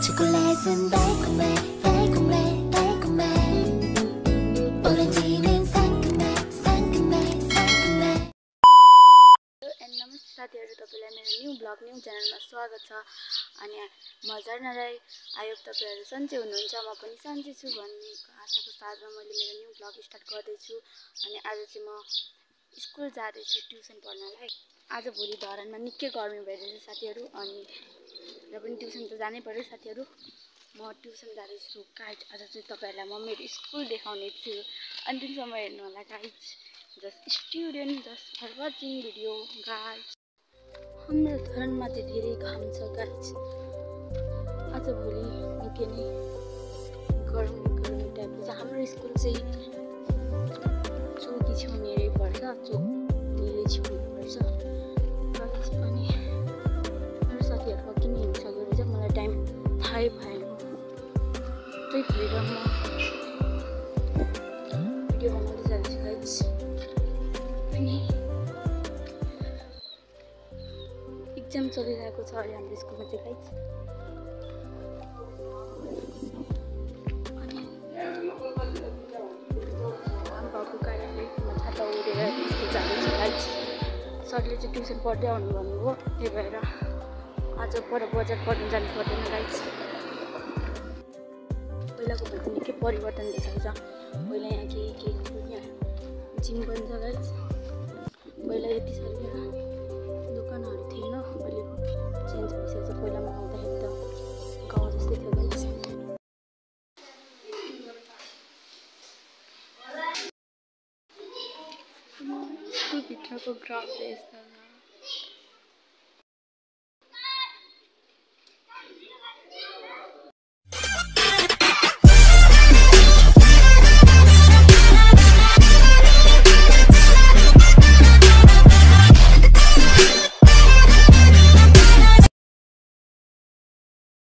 초콜릿은 달콤해 달콤해 달콤해 오렌지는 상큼해 상큼해 상큼해. नमस्ते साथीहरु, तपाईलाई मेरो न्यू ब्लग न्यू च्यानलमा स्वागत छ। अनि म झरना राई। आयोग तपाईहरु सन्चै हुनुहुन्छ, म पनि सन्चै छु भन्ने आशाको साथमा मैले मेरो न्यू ब्लग स्टार्ट गर्दै छु। अनि आज चाहिँ म स्कुल जाँदै छु ट्युसन पढ्नलाई। आज भोलि धरानमा निकै गर्मी भइरहेछ साथीहरु, अनि र पनि ट्युसन त जानै पर्यो साथीहरु। म ट्युसन जाँदै छु गाइज। आज चाहिँ तपाईहरुलाई म मेरो स्कुल देखाउने छु, अन्तिमसम्म हेर्नु होला guys. Just student, just for watching video, guys. हाम्रो धरानमा चाहिँ धेरै घाम छ गाइज। आज भोलि निकै नै गर्मी टाइपको छ। हाम्रो स्कुल चाहिँ चौकी छेउनेरै पर्छ, चोक धेरै छेउनेरै पर्छ गाइज। अनि मेरो साथीहरु किन हिँडिसक्यो रहेछ मलाई टाइम थाहै भएन। त्यही भएर म भिडियो बनाउँदै जान्छु गाइज। एक्जाम चलिरहेको छ अहिले हाम्रो स्कुलमा चाहिँ गाइज। अनि घाम भएको कारणले म छाता उडेर स्कुल जाँदैछु गाइज। सरले चाहिँ ट्युसन पढ्दै आउनु भन्नुभयो, त्यही भएर आज पर बजार पढ्नु जानु पर्दैन गाइज। पहिलाको भन्दा निकै परिवर्तन भइसकेको छ। पहिला यहाँ के यहाँ जिम पनि छ गाइज। पहिला यति साह्रो यहाँ दोकानहरू थिएन, अहिले चेन्ज भइसकेको छ। पहिला म आउँदाखेरि त गाउँ जस्तै थियो गाइज। स्कुलभित्रको ग्राउन्ड चाहिँ यस्तो